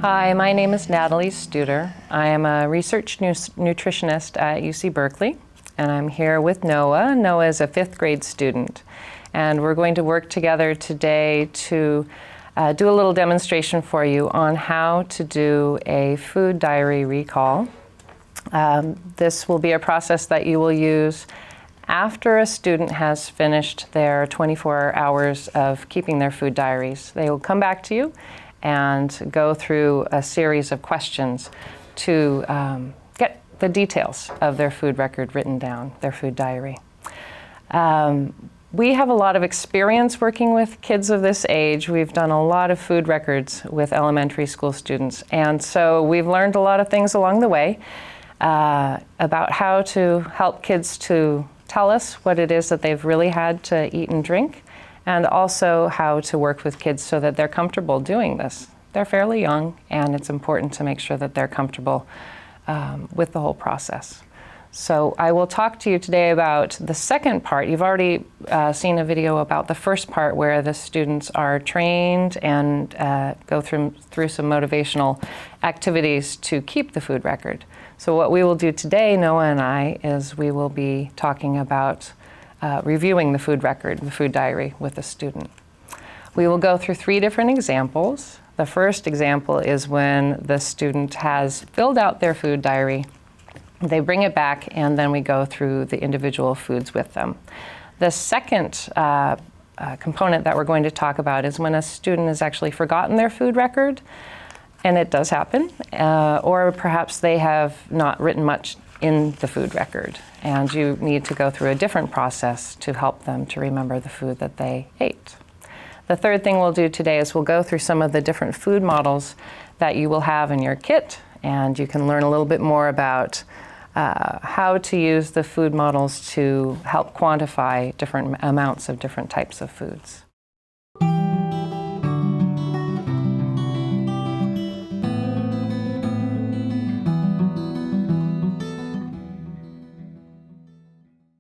Hi, my name is Natalie Studer. I am a research nutritionist at UC Berkeley, and I'm here with Noah. Noah is a 5th grade student, and we're going to work together today to do a little demonstration for you on how to do a food diary recall. This will be a process that you will use after a student has finished their 24 hours of keeping their food diaries. They will come back to you and go through a series of questions to get the details of their food record written down, their food diary. We have a lot of experience working with kids of this age. We've done a lot of food records with elementary school students, and so we've learned a lot of things along the way about how to help kids to tell us what it is that they've really had to eat and drink, and also how to work with kids so that they're comfortable doing this. They're fairly young, and it's important to make sure that they're comfortable with the whole process. So I will talk to you today about the second part. You've already seen a video about the first part where the students are trained and go through some motivational activities to keep the food record. So what we will do today, Noah and I, is we will be talking about reviewing the food record, the food diary with the student. We will go through 3 different examples. The first example is when the student has filled out their food diary. They bring it back, and then we go through the individual foods with them. The second component that we're going to talk about is when a student has actually forgotten their food record, and it does happen, or perhaps they have not written much in the food record, and you need to go through a different process to help them to remember the food that they ate. The third thing we'll do today is we'll go through some of the different food models that you will have in your kit, and you can learn a little bit more about how to use the food models to help quantify different amounts of different types of foods.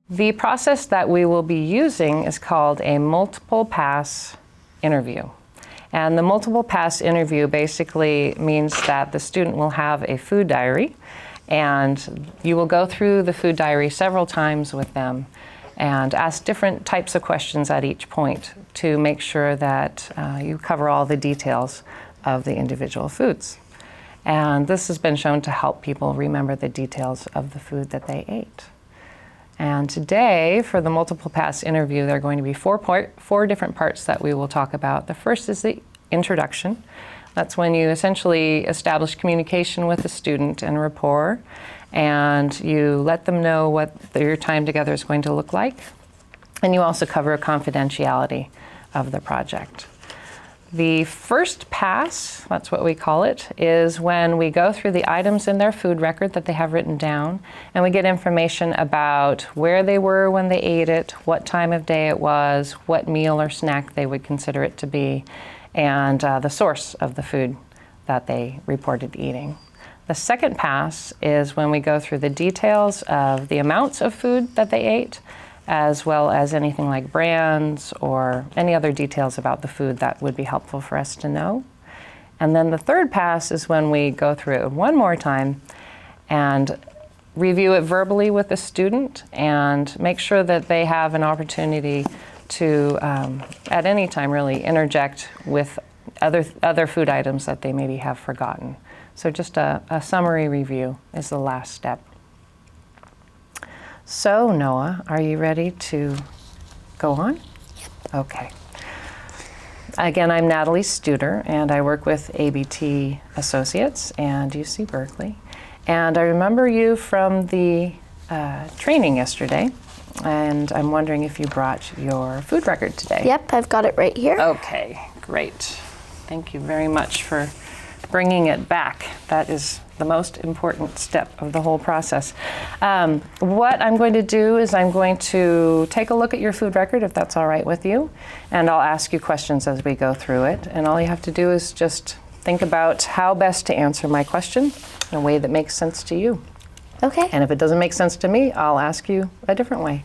The process that we will be using is called a multiple pass interview. And the multiple pass interview basically means that the student will have a food diary, and you will go through the food diary several times with them and ask different types of questions at each point to make sure that you cover all the details of the individual foods. And this has been shown to help people remember the details of the food that they ate. And today, for the multiple pass interview, there are going to be 4 different parts that we will talk about. The first is the introduction. That's when you essentially establish communication with the student and rapport, and you let them know what your time together is going to look like. And you also cover confidentiality of the project. The first pass, that's what we call it, is when we go through the items in their food record that they have written down, and we get information about where they were when they ate it, what time of day it was, what meal or snack they would consider it to be, and the source of the food that they reported eating. The second pass is when we go through the details of the amounts of food that they ate, as well as anything like brands or any other details about the food that would be helpful for us to know. And then the third pass is when we go through it one more time and review it verbally with the student and make sure that they have an opportunity to, at any time really, interject with other food items that they maybe have forgotten. So just a summary review is the last step. So, Noah, are you ready to go on? Yep. Okay. Again, I'm Natalie Studer, and I work with ABT Associates and UC Berkeley. And I remember you from the training yesterday, and I'm wondering if you brought your food record today. Yep, I've got it right here. Okay, great. Thank you very much for bringing it back. That is the most important step of the whole process. What I'm going to do is I'm going to take a look at your food record, if that's all right with you, and I'll ask you questions as we go through it. And all you have to do is just think about how best to answer my question in a way that makes sense to you. Okay. And if it doesn't make sense to me, I'll ask you a different way.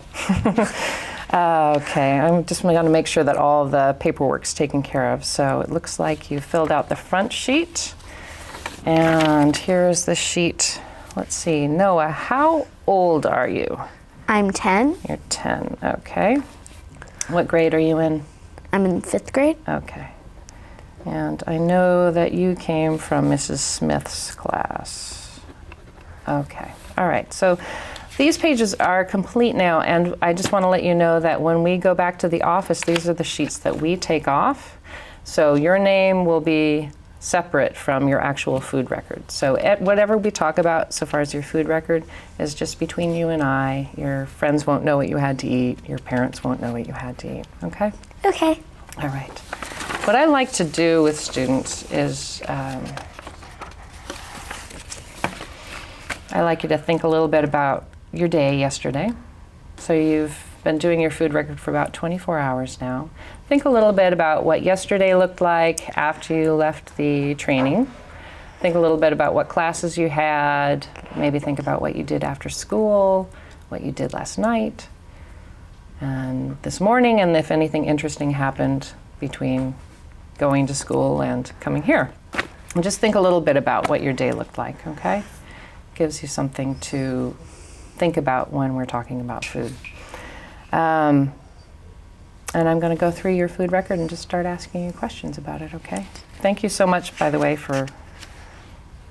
Okay, I'm just going to make sure that all the paperwork's taken care of. So it looks like you filled out the front sheet. And here's the sheet. Let's see, Noah, how old are you? I'm 10. You're 10, okay. What grade are you in? I'm in 5th grade. Okay. And I know that you came from Mrs. Smith's class. Okay, all right. So these pages are complete now, and I just want to let you know that when we go back to the office, these are the sheets that we take off. So your name will be separate from your actual food record. So whatever we talk about so far as your food record is just between you and I. Your friends won't know what you had to eat. Your parents won't know what you had to eat, okay? Okay. All right. What I like to do with students is I like you to think a little bit about your day yesterday. So you've been doing your food record for about 24 hours now. Think a little bit about what yesterday looked like after you left the training. Think a little bit about what classes you had. Maybe think about what you did after school, what you did last night, and this morning, and if anything interesting happened between going to school and coming here. And just think a little bit about what your day looked like, okay? Gives you something to think about when we're talking about food. And I'm going to go through your food record and just start asking you questions about it, okay? Thank you so much, by the way, for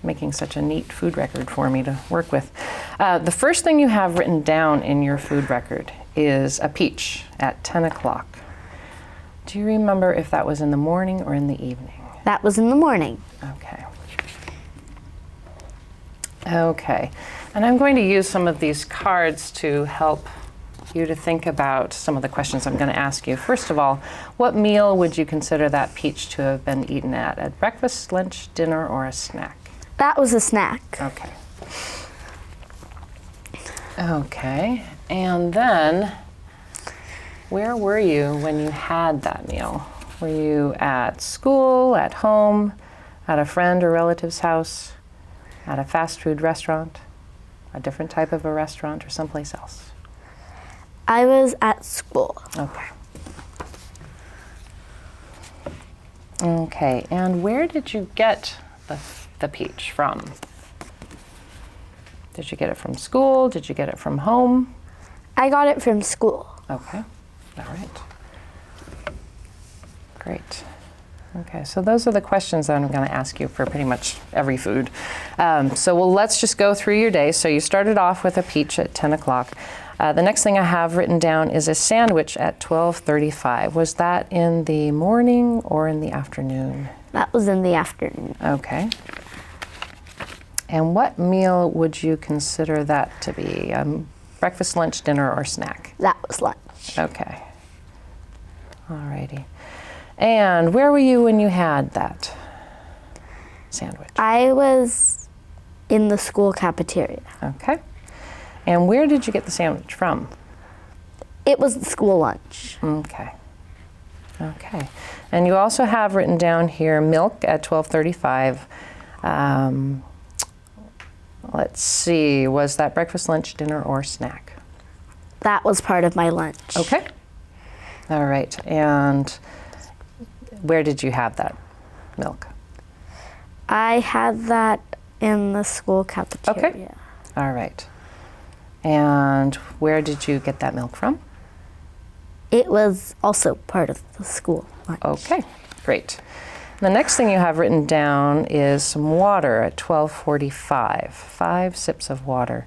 making such a neat food record for me to work with. The first thing you have written down in your food record is a peach at 10 o'clock. Do you remember if that was in the morning or in the evening? That was in the morning. Okay. Okay. And I'm going to use some of these cards to help you to think about some of the questions I'm going to ask you. First of all, what meal would you consider that peach to have been eaten at breakfast, lunch, dinner, or a snack? That was a snack. Okay. Okay. And then, where were you when you had that meal? Were you at school, at home, at a friend or relative's house, at a fast food restaurant, a different type of a restaurant, or someplace else? I was at school. Okay. Okay, and where did you get the peach from? Did you get it from school? Did you get it from home? I got it from school. Okay, all right. Great. Okay, so those are the questions that I'm going to ask you for pretty much every food. Let's just go through your day. So you started off with a peach at 10 o'clock. The next thing I have written down is a sandwich at 12:35. Was that in the morning or in the afternoon? That was in the afternoon. Okay. And what meal would you consider that to be? Breakfast, lunch, dinner, or snack? That was lunch. Okay. Alrighty. And where were you when you had that sandwich? I was in the school cafeteria. Okay. And where did you get the sandwich from? It was the school lunch. Okay. Okay. And you also have written down here milk at 12:35. Let's see, was that breakfast, lunch, dinner, or snack? That was part of my lunch. Okay. All right. And where did you have that milk? I had that in the school cafeteria. Okay. All right. And where did you get that milk from? It was also part of the school lunch. Okay, great. The next thing you have written down is some water at 12:45. 5 sips of water.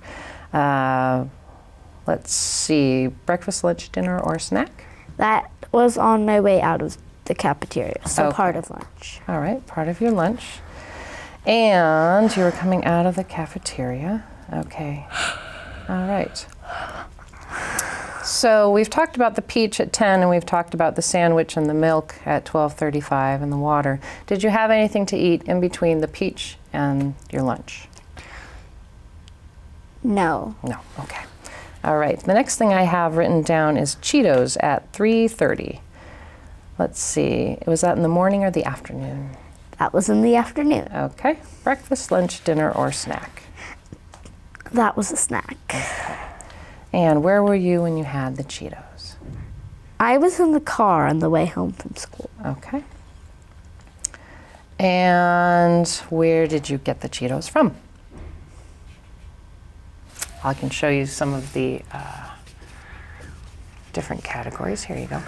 Let's see, breakfast, lunch, dinner, or snack? That was on my way out of the cafeteria, so Okay. part of lunch. All right, part of your lunch. And you were coming out of the cafeteria. Okay. All right. So we've talked about the peach at 10, and we've talked about the sandwich and the milk at 12:35 and the water. Did you have anything to eat in between the peach and your lunch? No. No. Okay. All right. The next thing I have written down is Cheetos at 3:30. Let's see. Was that in the morning or the afternoon? That was in the afternoon. Okay. Breakfast, lunch, dinner, or snack? That was a snack. Okay. And where were you when you had the Cheetos? I was in the car on the way home from school. Okay. And where did you get the Cheetos from? I can show you some of the different categories. Here you go.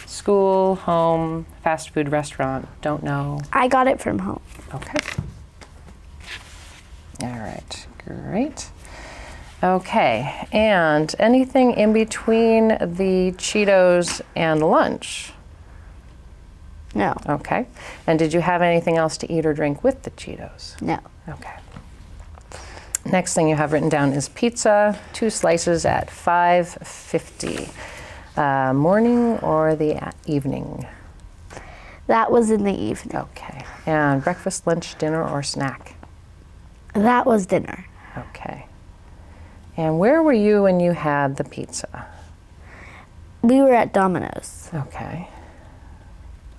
School, home, fast food restaurant, don't know. I got it from home. Okay. All right, great. Okay, and anything in between the Cheetos and lunch? No. Okay. And did you have anything else to eat or drink with the Cheetos? No. Okay. Next thing you have written down is pizza, 2 slices at $5.50. Morning or the evening? That was in the evening. Okay. And breakfast, lunch, dinner, or snack? That was dinner. Okay. And where were you when you had the pizza? We were at Domino's. Okay.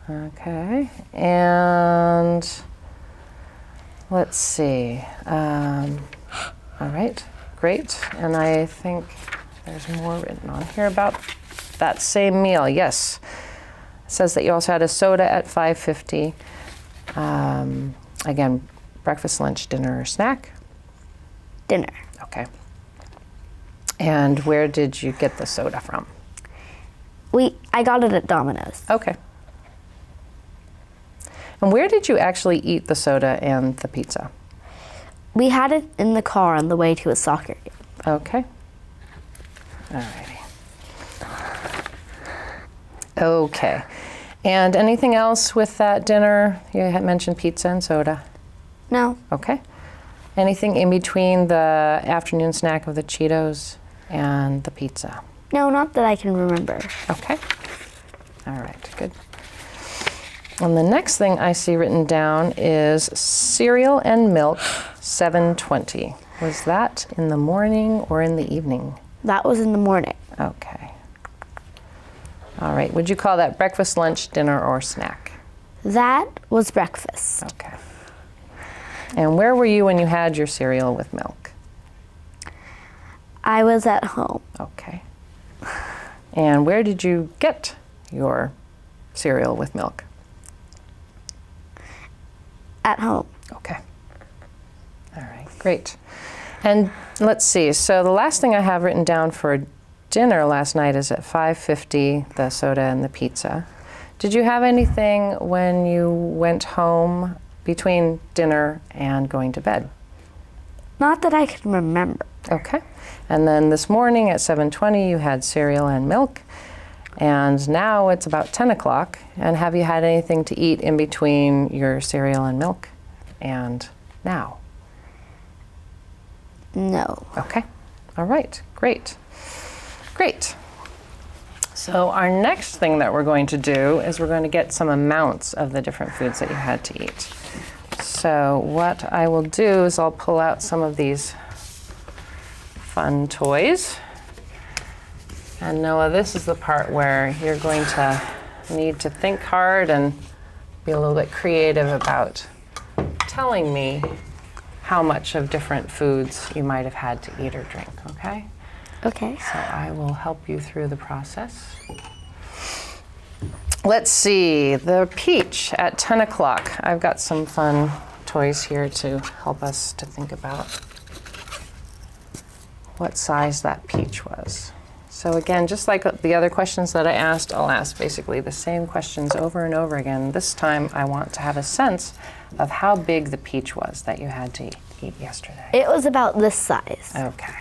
Okay. And let's see. All right. Great. And I think there's more written on here about that same meal. Yes. It says that you also had a soda at $5.50. Again, breakfast, lunch, dinner, or snack? Dinner. Okay. And where did you get the soda from? I got it at Domino's. Okay. And where did you actually eat the soda and the pizza? We had it in the car on the way to a soccer game. Okay. Alrighty. Okay. And anything else with that dinner? You had mentioned pizza and soda. No. Okay. Anything in between the afternoon snack of the Cheetos and the pizza? No, not that I can remember. Okay. All right, good. And the next thing I see written down is cereal and milk, $7.20. Was that in the morning or in the evening? That was in the morning. Okay. All right, would you call that breakfast, lunch, dinner, or snack? That was breakfast. Okay. And where were you when you had your cereal with milk? I was at home. Okay. And where did you get your cereal with milk? At home. Okay. All right, great. And let's see, so the last thing I have written down for dinner last night is at $5.50, the soda and the pizza. Did you have anything when you went home between dinner and going to bed? Not that I can remember. Okay. And then this morning at 7:20 you had cereal and milk. And now it's about 10 o'clock. And have you had anything to eat in between your cereal and milk and now? No. Okay. All right. Great. Great. So our next thing that we're going to do is we're going to get some amounts of the different foods that you had to eat. So what I will do is I'll pull out some of these fun toys. And Noah, this is the part where you're going to need to think hard and be a little bit creative about telling me how much of different foods you might have had to eat or drink, okay? Okay. So I will help you through the process. Let's see, the peach at 10 o'clock. I've got some fun toys here to help us to think about what size that peach was. So again, just like the other questions that I asked, I'll ask basically the same questions over and over again. This time I want to have a sense of how big the peach was that you had to eat yesterday. It was about this size. Okay.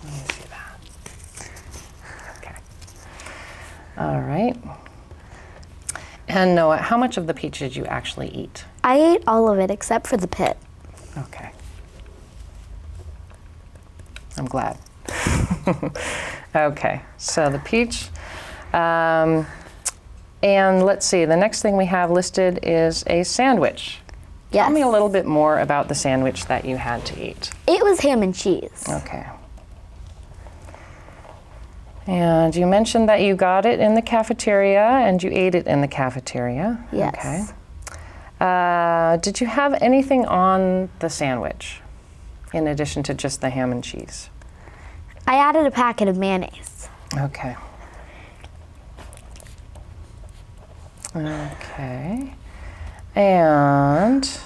Let me see that. Okay. All right. And Noah, how much of the peach did you actually eat? I ate all of it except for the pit. Okay. I'm glad. Okay, so the peach. And let's see, the next thing we have listed is a sandwich. Yes. Tell me a little bit more about the sandwich that you had to eat. It was ham and cheese. Okay. And you mentioned that you got it in the cafeteria and you ate it in the cafeteria. Yes. Okay. Did you have anything on the sandwich in addition to just the ham and cheese? I added a packet of mayonnaise. Okay. Okay. And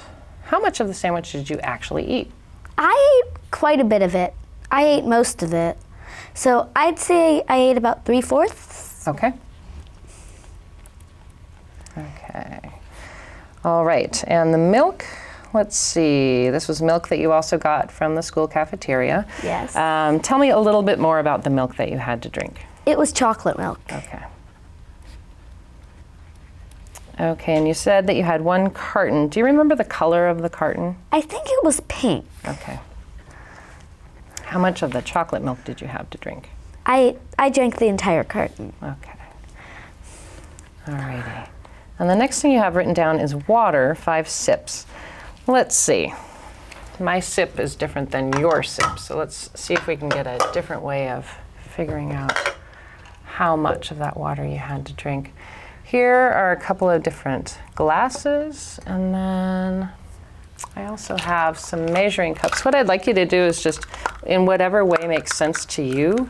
how much of the sandwich did you actually eat? I ate quite a bit of it. I ate most of it. So I'd say I ate about 3/4. Okay. Okay. All right. And the milk, let's see. This was milk that you also got from the school cafeteria. Yes. Tell me a little bit more about the milk that you had to drink. It was chocolate milk. Okay. Okay, and you said that you had one carton. Do you remember the color of the carton? I think it was pink. Okay. How much of the chocolate milk did you have to drink? I drank the entire carton. Okay. Alrighty. And the next thing you have written down is water, 5 sips. Let's see. My sip is different than your sip, so let's see if we can get a different way of figuring out how much of that water you had to drink. Here are a couple of different glasses, and then I also have some measuring cups. What I'd like you to do is just, in whatever way makes sense to you,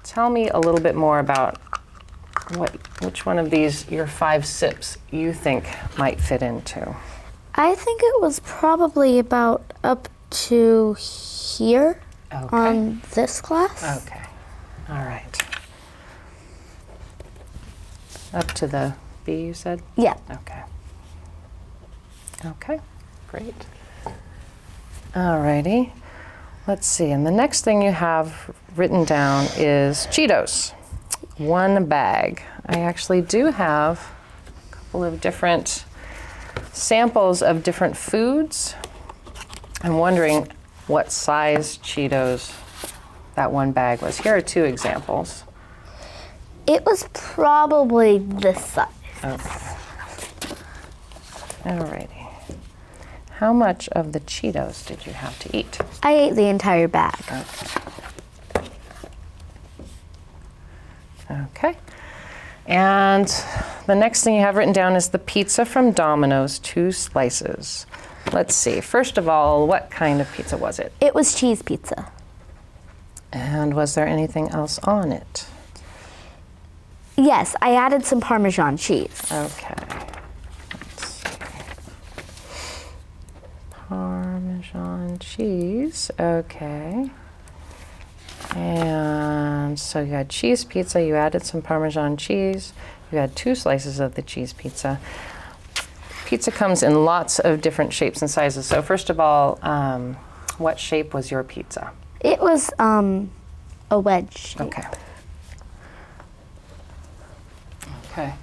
tell me a little bit more about which one of these, your 5 sips, you think might fit into. I think it was probably about up to here on this glass. Okay. All right. Up to the B, you said? Yeah. Okay. Okay, great. All righty. Let's see, and the next thing you have written down is Cheetos. 1 bag. I actually do have a couple of different samples of different foods. I'm wondering what size Cheetos that 1 bag was. Here are 2 examples. It was probably this size. Okay. Alrighty. How much of the Cheetos did you have to eat? I ate the entire bag. Okay. And the next thing you have written down is the pizza from Domino's, 2 slices. Let's see. First of all, what kind of pizza was it? It was cheese pizza. And was there anything else on it? Yes, I added some Parmesan cheese. Okay. Let's see. Parmesan cheese. Okay. And so you had cheese pizza, you added some Parmesan cheese, you had 2 slices of the cheese pizza. Pizza comes in lots of different shapes and sizes. So first of all, what shape was your pizza? It was a wedge shape. Okay. Okay.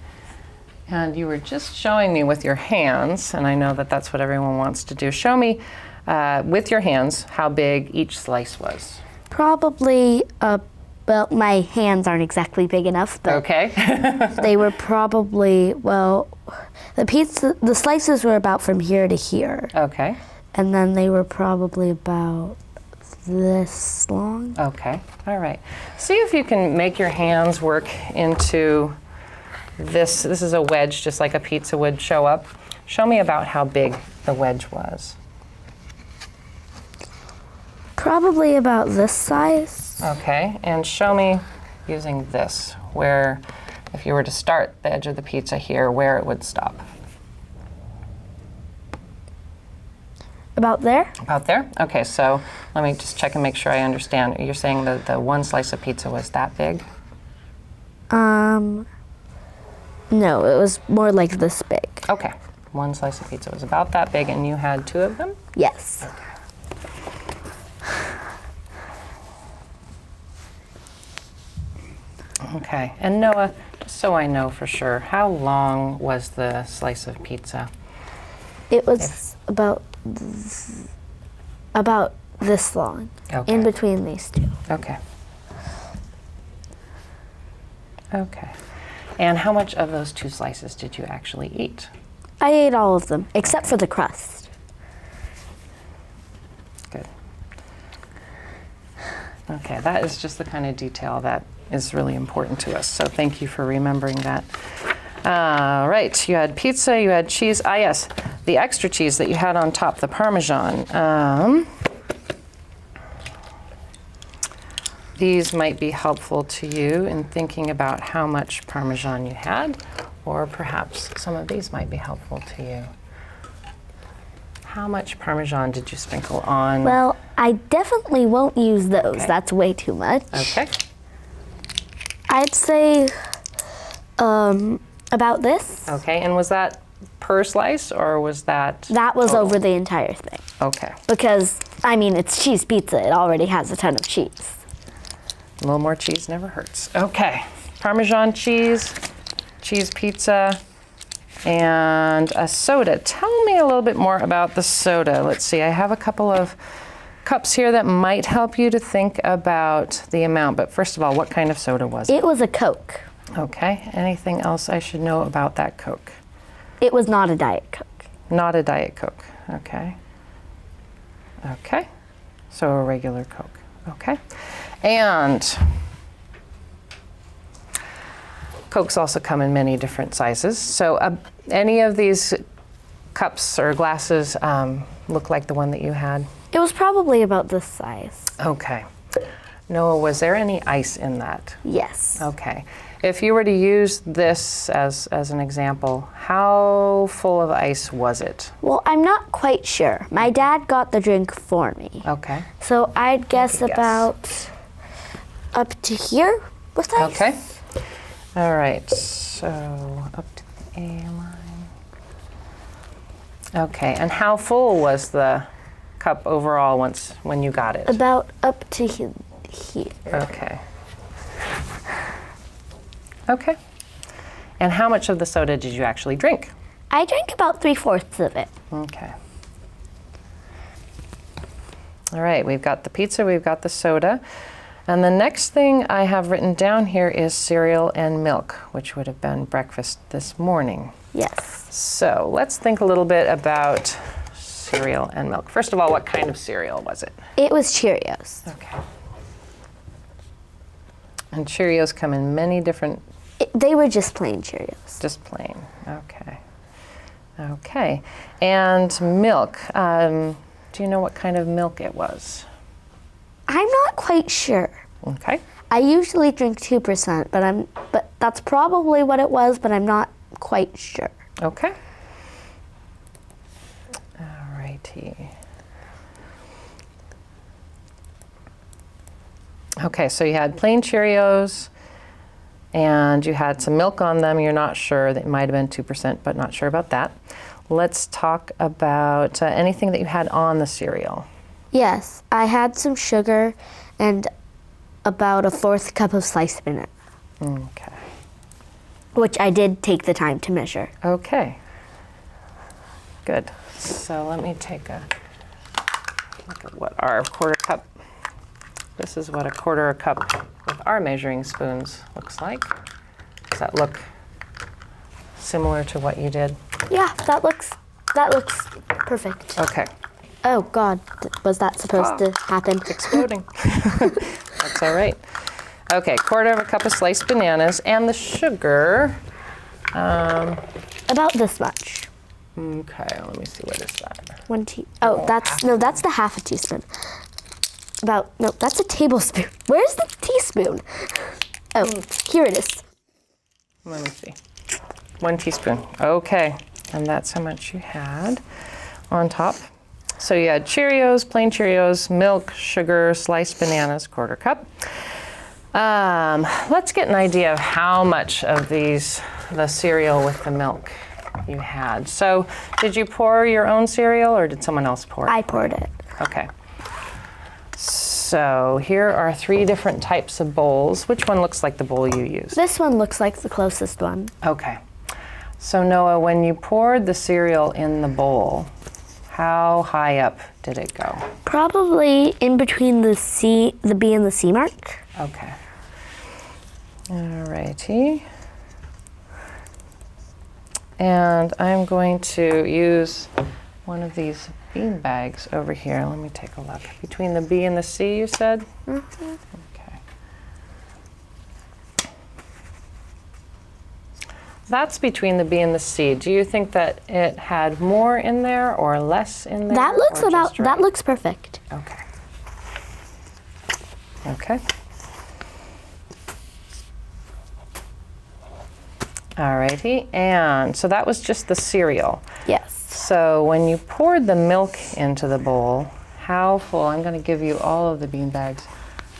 And you were just showing me with your hands, and I know that that's what everyone wants to do. Show me with your hands how big each slice was. Probably about, my hands aren't exactly big enough, but Okay. they were probably, well, the slices were about from here to here. Okay. And then they were probably about this long. Okay. All right. See if you can make your hands work into this. This is a wedge, just like a pizza would show up. Show me about how big the wedge was. Probably about this size. Okay. And show me using this, where if you were to start the edge of the pizza here, where it would stop. About there? About there? Okay, so let me just check and make sure I understand. You're saying that the 1 slice of pizza was that big? No, it was more like this big. Okay. 1 slice of pizza was about that big, and you had 2 of them? Yes. Okay. And Noah, just so I know for sure, how long was the slice of pizza? It was about this long, Okay. in between these 2. Okay. Okay. And how much of those 2 slices did you actually eat? I ate all of them, except for the crust. Good. Okay, that is just the kind of detail that is really important to us, so thank you for remembering that. Right, you had pizza, you had cheese. Ah, yes, the extra cheese that you had on top, the Parmesan. These might be helpful to you in thinking about how much Parmesan you had. Or perhaps some of these might be helpful to you. How much Parmesan did you sprinkle on? Well, I definitely won't use those. Okay. That's way too much. Okay. I'd say about this. Okay, and was that per slice or was that? That was total? over the entire thing. Okay. Because, I mean, it's cheese pizza. It already has a ton of cheese. A little more cheese never hurts. Okay, Parmesan cheese, cheese pizza, and a soda. Tell me a little bit more about the soda. Let's see, I have a couple of cups here that might help you to think about the amount. But first of all, what kind of soda was it? It was a Coke. Okay, anything else I should know about that Coke? It was not a Diet Coke. Not a Diet Coke, okay. Okay, so a regular Coke, okay. And Cokes also come in many different sizes. So any of these cups or glasses look like the one that you had? It was probably about this size. Okay. Noah, was there any ice in that? Yes. Okay. If you were to use this as an example, how full of ice was it? Well, I'm not quite sure. My dad got the drink for me. Okay. So I'd guess Make a guess. about up to here with ice. Okay. All right. So up to the A line. Okay. And how full was the cup overall when you got it? About up to here. Okay. Okay. And how much of the soda did you actually drink? I drank about 3/4 of it. Okay. All right, we've got the pizza, we've got the soda. And the next thing I have written down here is cereal and milk, which would have been breakfast this morning. Yes. So let's think a little bit about cereal and milk. First of all, what kind of cereal was it? It was Cheerios. Okay. And Cheerios come in many different. They were just plain Cheerios. Just plain. Okay. Okay. And milk. Do you know what kind of milk it was? I'm not quite sure. Okay. I usually drink 2%, but that's probably what it was, but I'm not quite sure. Okay. All righty. Okay, so you had plain Cheerios and you had some milk on them. You're not sure. That might have been 2%, but not sure about that. Let's talk about anything that you had on the cereal. Yes, I had some sugar and about a 1/4 cup of sliced banana, Okay. which I did take the time to measure. Okay. Good. So let me take a look at what our 1/4 cup. This is what a 1/4 cup with our measuring spoons looks like. Does that look similar to what you did? Yeah, that looks perfect. Okay. Oh God, was that supposed to happen? It's exploding. That's all right. Okay, 1/4 cup of sliced bananas and the sugar. About this much. Okay, let me see, what is that? Oh, that's the 1/2 teaspoon. That's a tablespoon. Where's the teaspoon? Oh, here it is. Let me see. 1 teaspoon. Okay, and that's how much you had on top. So you had Cheerios, plain Cheerios, milk, sugar, sliced bananas, 1/4 cup. Let's get an idea of how much of the cereal with the milk you had. So did you pour your own cereal or did someone else pour it? I poured it. Okay. So here are 3 different types of bowls. Which one looks like the bowl you used? This one looks like the closest one. Okay. So Noah, when you poured the cereal in the bowl, how high up did it go? Probably in between the B and the C mark. Okay. All righty. And I'm going to use one of these bean bags over here. Let me take a look. Between the B and the C, you said? Mm-hmm. Okay. That's between the B and the C. Do you think that it had more in there or less in there? That looks or just that right? looks perfect. Okay. Okay. Alrighty, and so that was just the cereal. Yes. So when you poured the milk into the bowl, how full, I'm going to give you all of the bean bags,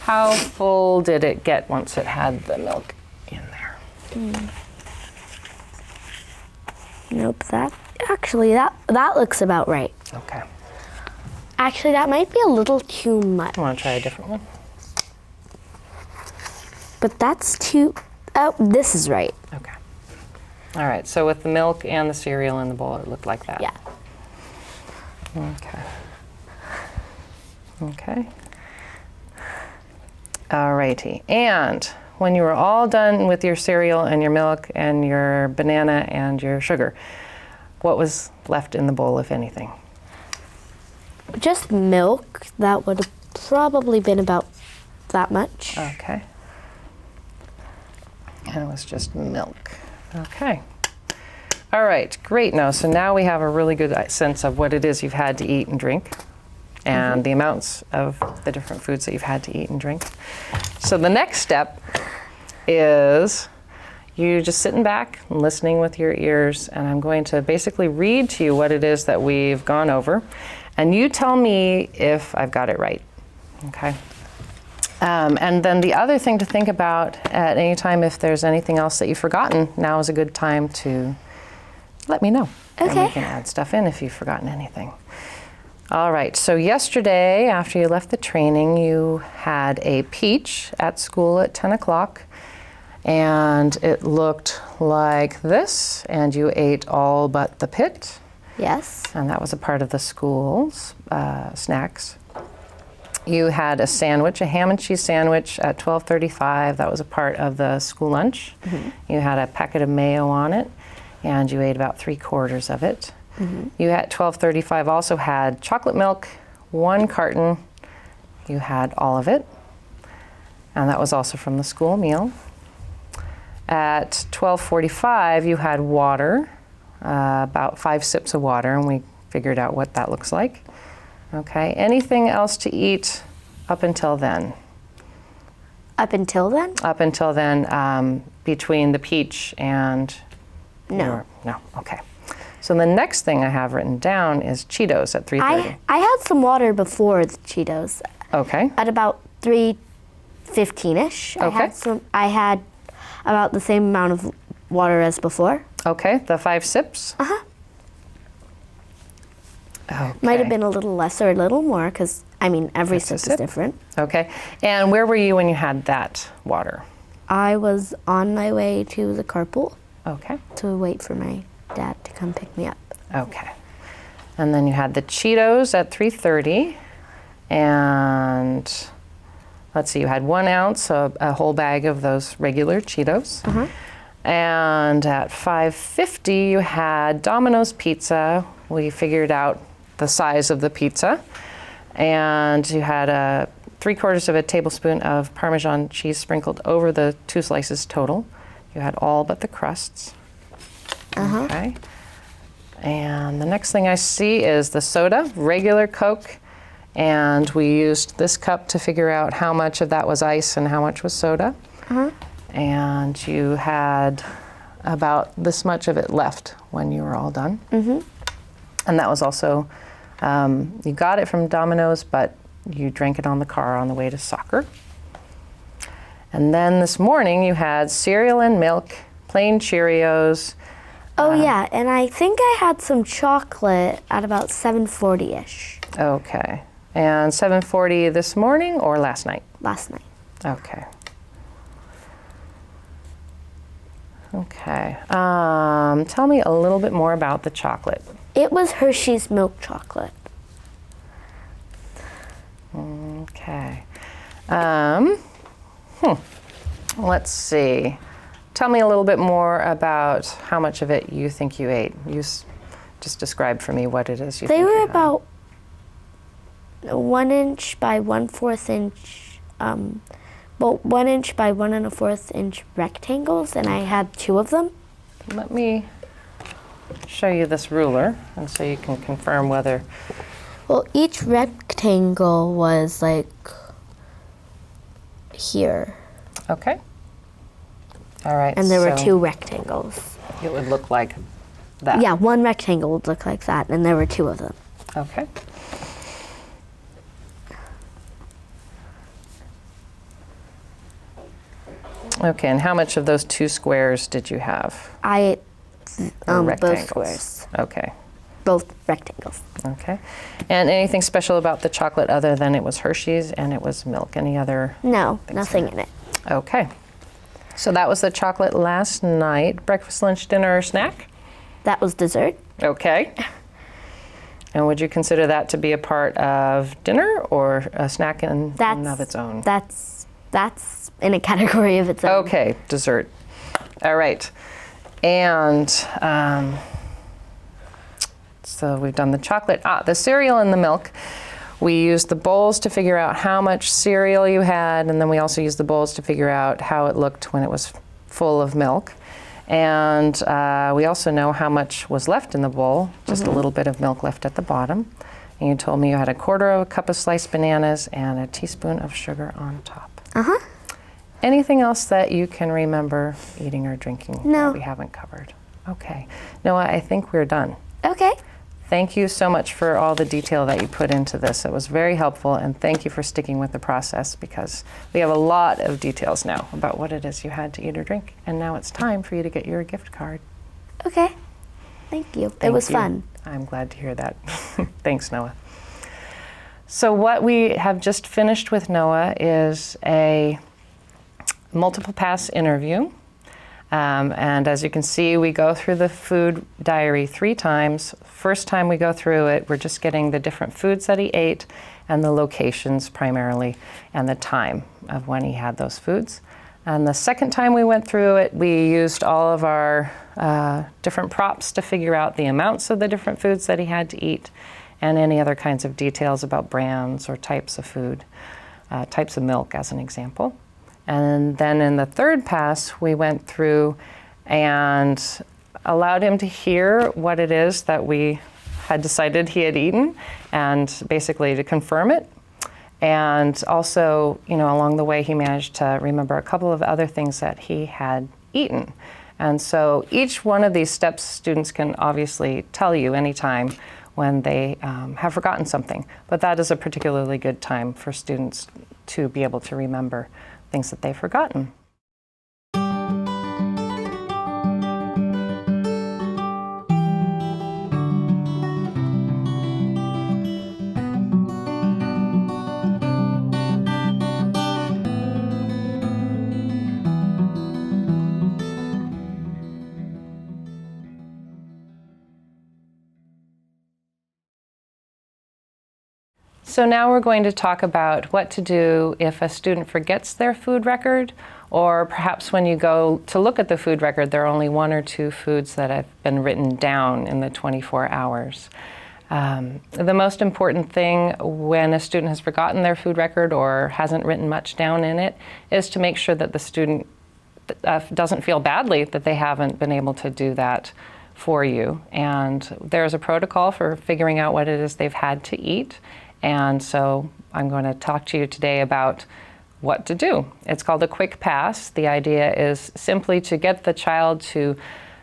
how full did it get once it had the milk in there? Nope, that looks about right. Okay. Actually, that might be a little too much. I want to try a different one. But that's too, oh, this is right. Okay. All right, so with the milk and the cereal in the bowl, it looked like that. Yeah. Okay. Okay. All righty. And when you were all done with your cereal and your milk and your banana and your sugar, what was left in the bowl, if anything? Just milk. That would have probably been about that much. Okay. And it was just milk. Okay. All right, great. So now we have a really good sense of what it is you've had to eat and drink and the amounts of the different foods that you've had to eat and drink. So the next step is you just sitting back and listening with your ears, and I'm going to basically read to you what it is that we've gone over, and you tell me if I've got it right, okay? And then the other thing to think about at any time, if there's anything else that you've forgotten, now is a good time to let me know. Okay. And we can add stuff in if you've forgotten anything. All right, so yesterday, after you left the training, you had a peach at school at 10 o'clock, and it looked like this, and you ate all but the pit. Yes. And that was a part of the school's snacks. You had a sandwich, a ham and cheese sandwich at 12:35. That was a part of the school lunch. You had a packet of mayo on it, and you ate about 3/4 of it. You at 12:35 also had chocolate milk, 1 carton. You had all of it, and that was also from the school meal. At 12:45, you had water, about 5 sips of water, and we figured out what that looks like. Okay, anything else to eat up until then? Up until then? Up until then, between the peach and... No. No, okay. So the next thing I have written down is Cheetos at 3:30. I had some water before the Cheetos. Okay. At about 3:15ish. Okay. I had about the same amount of water as before. Okay, the 5 sips? Uh-huh. Okay. Might have been a little less or a little more, because, I mean, every Just a sip is sip. different. Okay, and where were you when you had that water? I was on my way to the carpool Okay. to wait for my dad to come pick me up. Okay. And then you had the Cheetos at 3:30, and let's see, you had 1 ounce, a whole bag of those regular Cheetos. And at 5:50, you had Domino's pizza. We figured out the size of the pizza, and you had 3/4 of a tablespoon of Parmesan cheese sprinkled over the 2 slices total. You had all but the crusts. Okay. And the next thing I see is the soda, regular Coke, and we used this cup to figure out how much of that was ice and how much was soda. And you had about this much of it left when you were all done. And that was also, you got it from Domino's, but you drank it on the car on the way to soccer. And then this morning you had cereal and milk, plain Cheerios. Oh, yeah, and I think I had some chocolate at about 7:40ish Okay. And 7:40 this morning or last night? last night. Okay. Okay. Tell me a little bit more about the chocolate. It was Hershey's milk chocolate. Okay. Let's see. Tell me a little bit more about how much of it you think you ate. You just describe for me what it is you They think were you had. about 1 inch by 1/4 inch, 1 inch by 1 1/4 inch rectangles, and I had 2 of them. Let me show you this ruler, and so you can confirm whether... Well, each rectangle was like here. Okay. All right. And there were so 2 rectangles. It would look like that. Yeah, 1 rectangle would look like that, and there were 2 of them. Okay. Okay, and how much of those 2 squares did you have? I ate Or both rectangles? squares. Okay. Both rectangles. Okay. And anything special about the chocolate other than it was Hershey's and it was milk? Any other? No, nothing in it. Okay. So that was the chocolate last night. Breakfast, lunch, dinner, or snack? That was dessert. Okay. And would you consider that to be a part of dinner or a snack in and of its own? That's in a category of its own. Okay, dessert. All right. And so we've done the chocolate. The cereal and the milk. We used the bowls to figure out how much cereal you had, and then we also used the bowls to figure out how it looked when it was full of milk. And we also know how much was left in the bowl, just a little bit of milk left at the bottom. And you told me you had 1/4 of a cup of sliced bananas and a teaspoon of sugar on top. Uh-huh. Anything else that you can remember eating or drinking No. that we haven't covered? Okay. Noah, I think we're done. Okay. Thank you so much for all the detail that you put into this. It was very helpful, and thank you for sticking with the process because we have a lot of details now about what it is you had to eat or drink. And now it's time for you to get your gift card. Okay. Thank you. It Thank was you. fun. I'm glad to hear that. Thanks, Noah. So what we have just finished with Noah is a multiple pass interview. And as you can see, we go through the food diary 3 times. First time we go through it, we're just getting the different foods that he ate and the locations primarily and the time of when he had those foods. And the second time we went through it, we used all of our different props to figure out the amounts of the different foods that he had to eat and any other kinds of details about brands or types of food, types of milk as an example. And then in the third pass, we went through and allowed him to hear what it is that we had decided he had eaten and basically to confirm it. And also, along the way, he managed to remember a couple of other things that he had eaten. And so each one of these steps, students can obviously tell you anytime when they have forgotten something. But that is a particularly good time for students to be able to remember things that they've forgotten. So now we're going to talk about what to do if a student forgets their food record, or perhaps when you go to look at the food record, there are only 1 or 2 foods that have been written down in the 24 hours. The most important thing when a student has forgotten their food record or hasn't written much down in it is to make sure that the student doesn't feel badly that they haven't been able to do that for you. And there's a protocol for figuring out what it is they've had to eat. And so I'm going to talk to you today about what to do. It's called a quick pass. The idea is simply to get the child to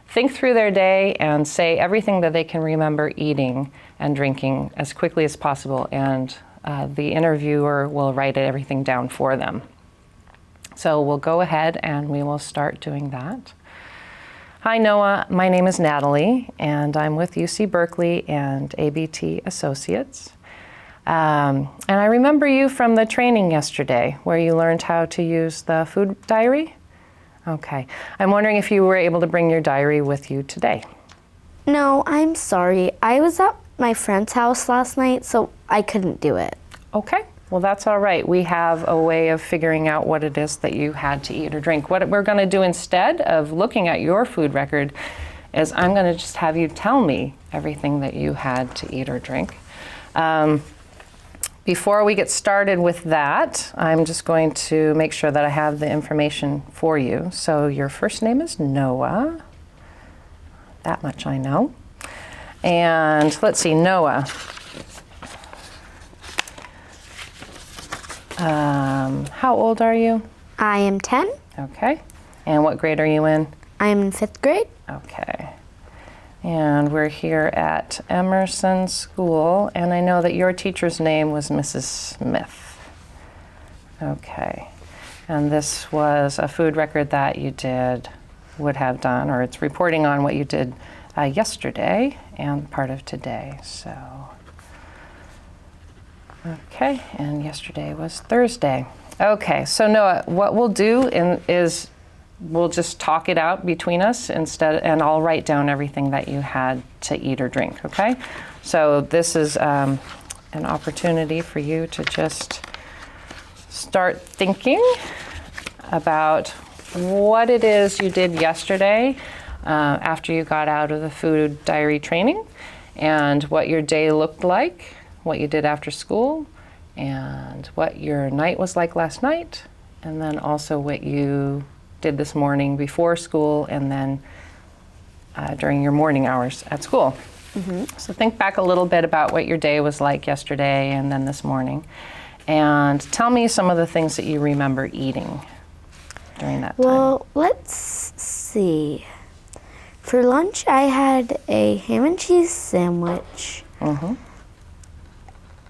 think through their day and say everything that they can remember eating and drinking as quickly as possible, and the interviewer will write everything down for them. So we'll go ahead and we will start doing that. Hi Noah, my name is Natalie and I'm with UC Berkeley and ABT Associates. And I remember you from the training yesterday where you learned how to use the food diary. Okay. I'm wondering if you were able to bring your diary with you today. No, I'm sorry. I was at my friend's house last night, so I couldn't do it. Okay. Well, that's all right. We have a way of figuring out what it is that you had to eat or drink. What we're going to do instead of looking at your food record is I'm going to just have you tell me everything that you had to eat or drink. Before we get started with that, I'm just going to make sure that I have the information for you. So your first name is Noah. That much I know. And let's see, Noah. How old are you? I am 10. Okay. And what grade are you in? I'm in 5th grade. Okay. And we're here at Emerson School, and I know that your teacher's name was Mrs. Smith. Okay. And this was a food record that you would have done, or it's reporting on what you did yesterday and part of today. So, okay, and yesterday was Thursday. Okay, so Noah, what we'll do is we'll just talk it out between us instead, and I'll write down everything that you had to eat or drink, okay? So this is an opportunity for you to just start thinking about what it is you did yesterday after you got out of the food diary training, and what your day looked like, what you did after school, and what your night was like last night, and then also what you did this morning before school, and then during your morning hours at school. So think back a little bit about what your day was like yesterday and then this morning, and tell me some of the things that you remember eating during that time. Well, let's see. For lunch, I had a ham and cheese sandwich.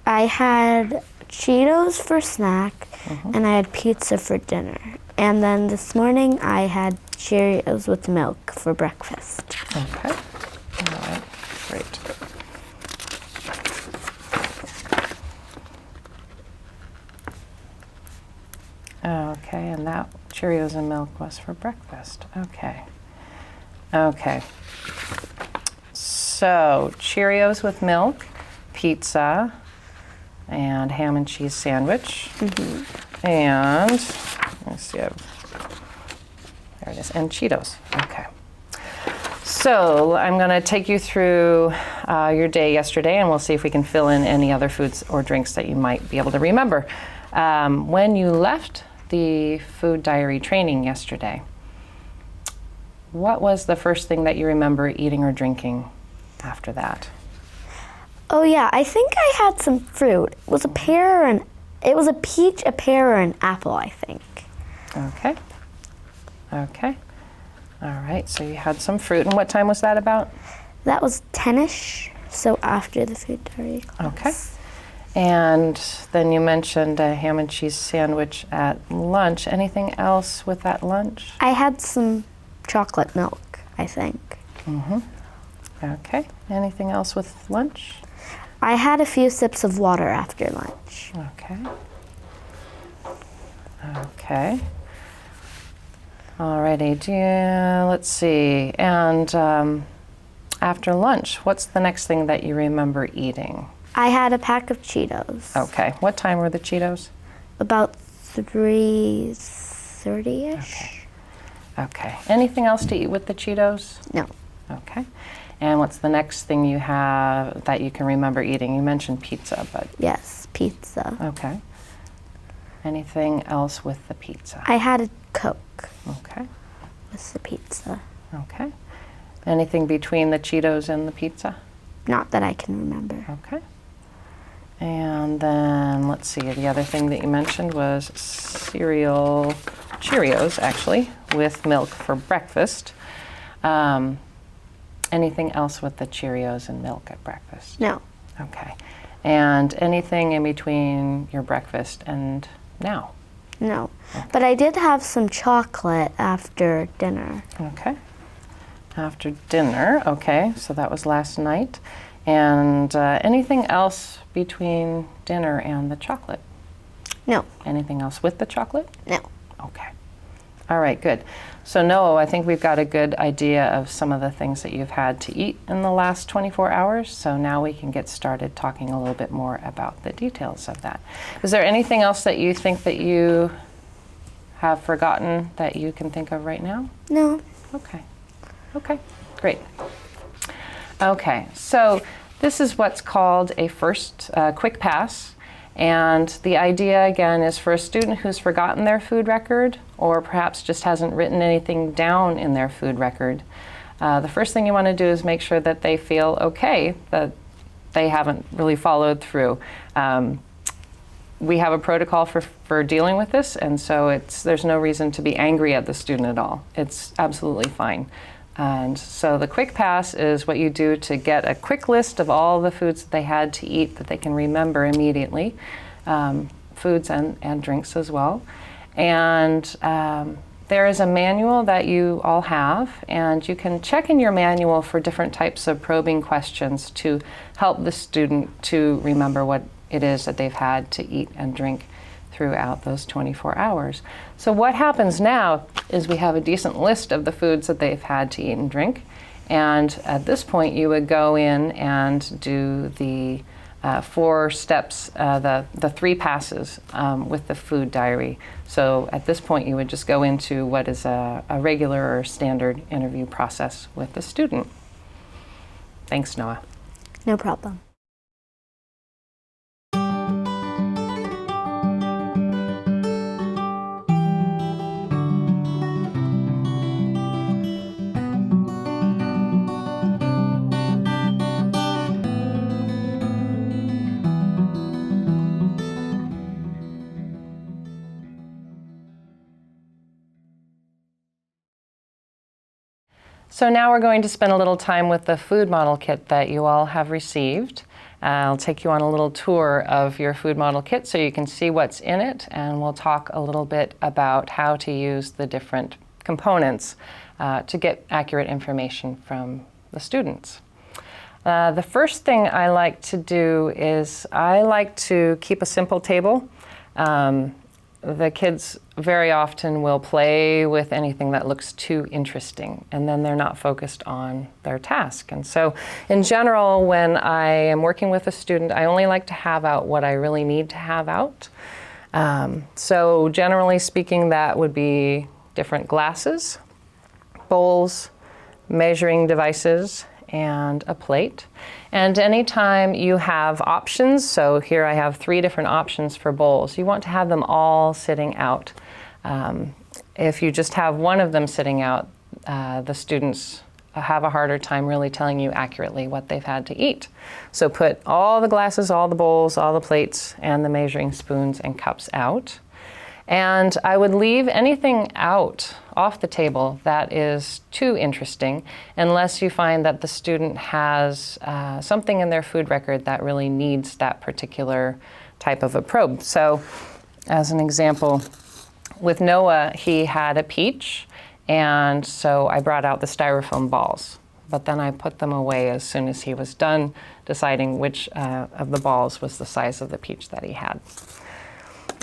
I had Cheetos for snack, and I had pizza for dinner. And then this morning, I had Cheerios with milk for breakfast. Okay. All right. Great. Okay, and that Cheerios and milk was for breakfast. Okay. Okay. So Cheerios with milk, pizza, and ham and cheese sandwich. And let's see, there it is, and Cheetos. Okay. So I'm going to take you through your day yesterday, and we'll see if we can fill in any other foods or drinks that you might be able to remember. When you left the food diary training yesterday, what was the first thing that you remember eating or drinking after that? Oh yeah, I think I had some fruit. It was a pear and it was a peach, a pear, and an apple, I think. Okay. Okay. All right, so you had some fruit. And what time was that about? That was 10ish, so after the food diary class. Okay. And then you mentioned a ham and cheese sandwich at lunch. Anything else with that lunch? I had some chocolate milk, I think. Okay. Anything else with lunch? I had a few sips of water after lunch. Okay. Okay. Alrighty, let's see. And after lunch, what's the next thing that you remember eating? I had a pack of Cheetos. Okay. What time were the Cheetos? About 3:30ish. Okay. Anything else to eat with the Cheetos? No. Okay. And what's the next thing you have that you can remember eating? You mentioned pizza, but... Yes, pizza. Okay. Anything else with the pizza? I had a Coke Okay. with the pizza. Okay. Anything between the Cheetos and the pizza? Not that I can remember. Okay. And then, let's see, the other thing that you mentioned was cereal, Cheerios, actually, with milk for breakfast. Anything else with the Cheerios and milk at breakfast? No. Okay. And anything in between your breakfast and now? No. But I did have some chocolate after dinner. Okay. After dinner, okay, so that was last night. And anything else between dinner and the chocolate? No. Anything else with the chocolate? No. Okay. All right, good. So Noah, I think we've got a good idea of some of the things that you've had to eat in the last 24 hours. So now we can get started talking a little bit more about the details of that. Is there anything else that you think that you have forgotten that you can think of right now? No. Okay. Okay, great. Okay, so this is what's called a first quick pass. And the idea, again, is for a student who's forgotten their food record or perhaps just hasn't written anything down in their food record, the first thing you want to do is make sure that they feel okay, that they haven't really followed through. we have a protocol for dealing with this, and so there's no reason to be angry at the student at all. It's absolutely fine. And so the quick pass is what you do to get a quick list of all the foods that they had to eat that they can remember immediately, foods and drinks as well. And there is a manual that you all have, and you can check in your manual for different types of probing questions to help the student to remember what it is that they've had to eat and drink throughout those 24 hours. So what happens now is we have a decent list of the foods that they've had to eat and drink, and at this point you would go in and do the 4 steps, the 3 passes with the food diary. So at this point you would just go into what is a regular or standard interview process with the student. Thanks, Noah. No problem. So now we're going to spend a little time with the food model kit that you all have received. I'll take you on a little tour of your food model kit so you can see what's in it, and we'll talk a little bit about how to use the different components to get accurate information from the students. The first thing I like to do is I like to keep a simple table. The kids very often will play with anything that looks too interesting, and then they're not focused on their task. And so in general, when I am working with a student, I only like to have out what I really need to have out. So generally speaking, that would be different glasses, bowls, measuring devices, and a plate. And anytime you have options, so here I have 3 different options for bowls, you want to have them all sitting out. If you just have one of them sitting out, the students have a harder time really telling you accurately what they've had to eat. So put all the glasses, all the bowls, all the plates, and the measuring spoons and cups out. And I would leave anything out off the table that is too interesting unless you find that the student has something in their food record that really needs that particular type of a probe. So as an example, with Noah, he had a peach, and so I brought out the styrofoam balls. But then I put them away as soon as he was done deciding which of the balls was the size of the peach that he had.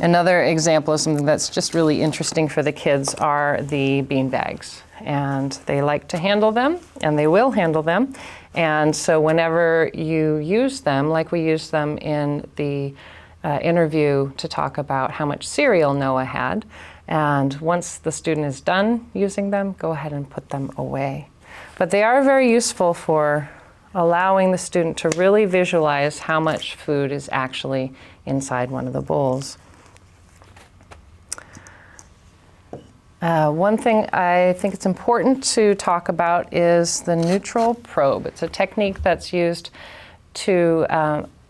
Another example of something that's just really interesting for the kids are the bean bags. And they like to handle them, and they will handle them. And so whenever you use them, like we use them in the interview to talk about how much cereal Noah had, and once the student is done using them, go ahead and put them away. But they are very useful for allowing the student to really visualize how much food is actually inside one of the bowls. One thing I think it's important to talk about is the neutral probe. It's a technique that's used to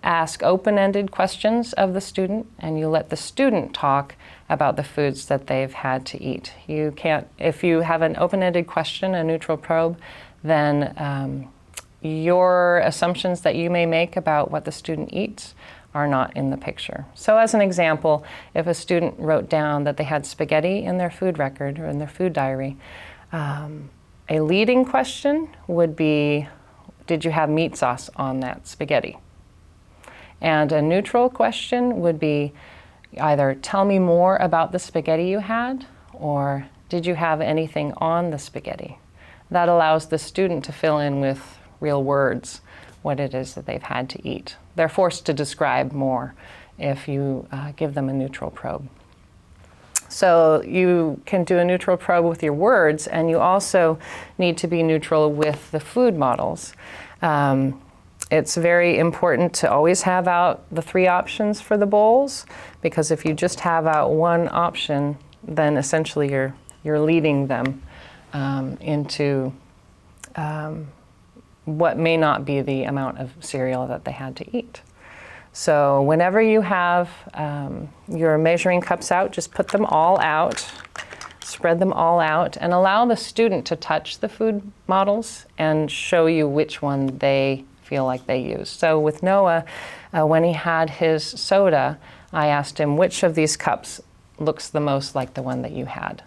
ask open-ended questions of the student, and you let the student talk about the foods that they've had to eat. You can't, if you have an open-ended question, a neutral probe, then your assumptions that you may make about what the student eats are not in the picture. So as an example, if a student wrote down that they had spaghetti in their food record or in their food diary, a leading question would be, did you have meat sauce on that spaghetti? And a neutral question would be either tell me more about the spaghetti you had, or did you have anything on the spaghetti? That allows the student to fill in with real words what it is that they've had to eat. They're forced to describe more if you give them a neutral probe. So you can do a neutral probe with your words, and you also need to be neutral with the food models. It's very important to always have out the 3 options for the bowls, because if you just have out one option, then essentially you're leading them into what may not be the amount of cereal that they had to eat. So whenever you have your measuring cups out, just put them all out, spread them all out, and allow the student to touch the food models and show you which one they feel like they use. So with Noah, when he had his soda, I asked him which of these cups looks the most like the one that you had.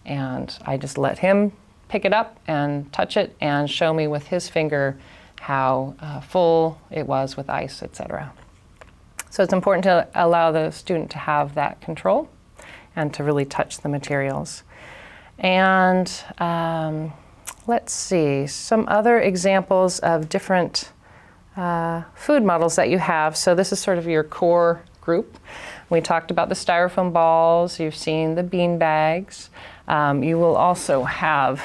And I just let him pick it up and touch it and show me with his finger how full it was with ice, etc. So it's important to allow the student to have that control and to really touch the materials. And let's see, some other examples of different food models that you have. So this is sort of your core group. We talked about the styrofoam balls, you've seen the bean bags. You will also have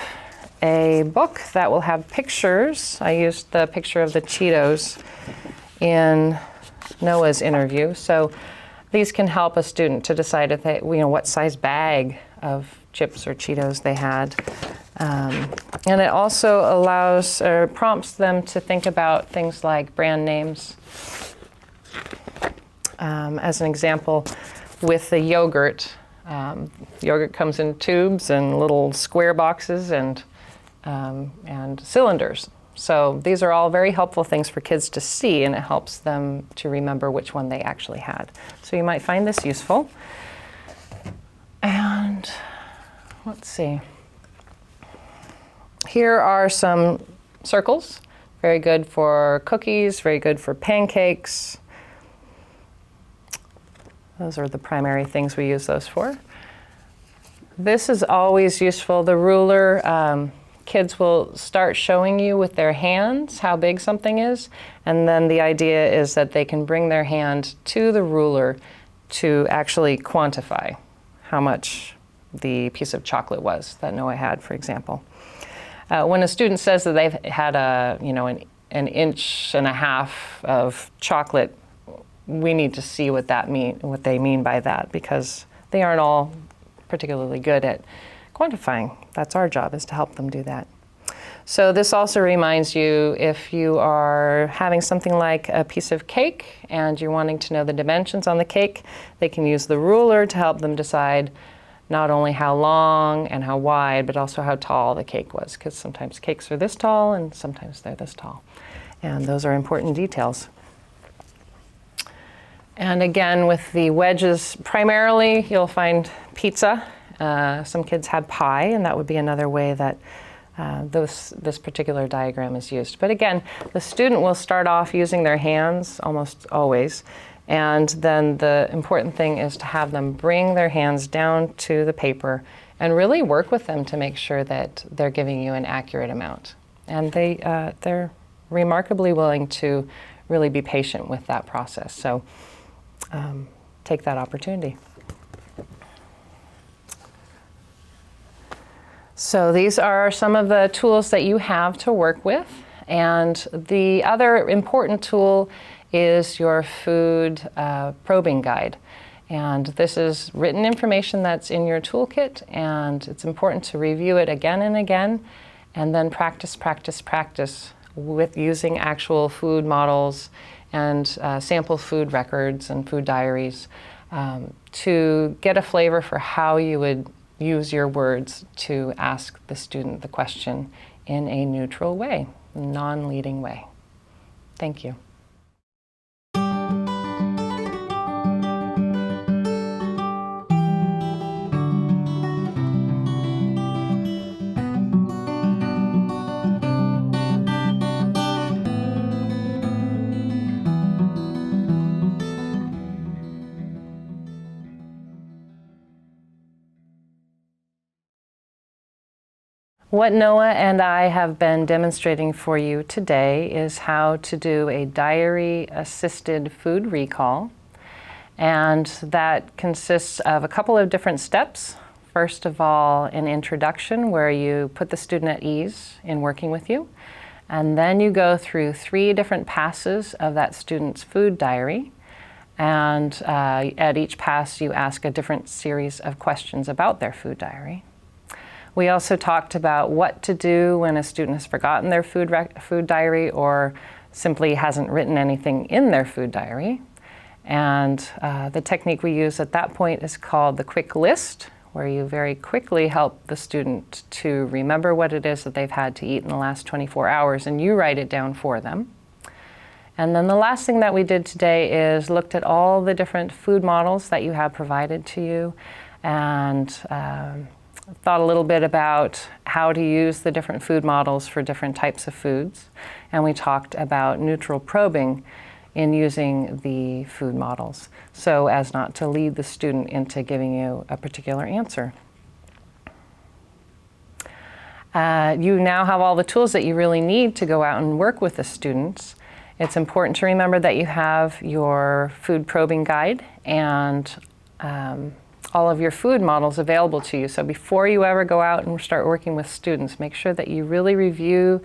a book that will have pictures. I used the picture of the Cheetos in Noah's interview. So these can help a student to decide if they, what size bag of chips or Cheetos they had. And it also allows or prompts them to think about things like brand names. As an example, with the yogurt, yogurt comes in tubes and little square boxes and cylinders. So these are all very helpful things for kids to see, and it helps them to remember which one they actually had. So you might find this useful. And let's see. Here are some circles. Very good for cookies, very good for pancakes. Those are the primary things we use those for. This is always useful. The ruler, kids will start showing you with their hands how big something is, and then the idea is that they can bring their hand to the ruler to actually quantify how much the piece of chocolate was that Noah had, for example. When a student says that they've had an inch and a half of chocolate, we need to see what they mean by that, because they aren't all particularly good at quantifying. That's our job, is to help them do that. So this also reminds you, if you are having something like a piece of cake and you're wanting to know the dimensions on the cake, they can use the ruler to help them decide not only how long and how wide, but also how tall the cake was, because sometimes cakes are this tall and sometimes they're this tall. And those are important details. And again, with the wedges, primarily you'll find pizza. Some kids had pie, and that would be another way that this particular diagram is used. But again, the student will start off using their hands almost always, and then the important thing is to have them bring their hands down to the paper and really work with them to make sure that they're giving you an accurate amount. And they're remarkably willing to really be patient with that process. So take that opportunity. So these are some of the tools that you have to work with. And the other important tool is your food probing guide. And this is written information that's in your toolkit, and it's important to review it again and again, and then practice with using actual food models and sample food records and food diaries to get a flavor for how you would use your words to ask the student the question in a neutral way, non-leading way. Thank you. What Noah and I have been demonstrating for you today is how to do a diary-assisted food recall. And that consists of a couple of different steps. First of all, an introduction where you put the student at ease in working with you. And then you go through 3 different passes of that student's food diary. And at each pass, you ask a different series of questions about their food diary. We also talked about what to do when a student has forgotten their food diary or simply hasn't written anything in their food diary. And the technique we use at that point is called the quick list, where you very quickly help the student to remember what it is that they've had to eat in the last 24 hours, and you write it down for them. And then the last thing that we did today is looked at all the different food models that you have provided to you, and thought a little bit about how to use the different food models for different types of foods. And we talked about neutral probing in using the food models, so as not to lead the student into giving you a particular answer. You now have all the tools that you really need to go out and work with the students. It's important to remember that you have your food probing guide and all of your food models available to you. So before you ever go out and start working with students, make sure that you really review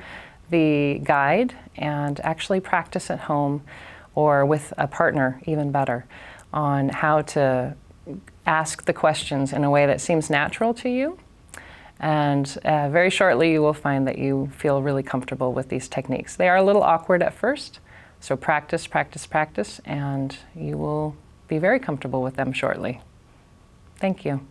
the guide and actually practice at home or with a partner, even better, on how to ask the questions in a way that seems natural to you. And very shortly you will find that you feel really comfortable with these techniques. They are a little awkward at first, so practice, practice, practice, and you will be very comfortable with them shortly. Thank you.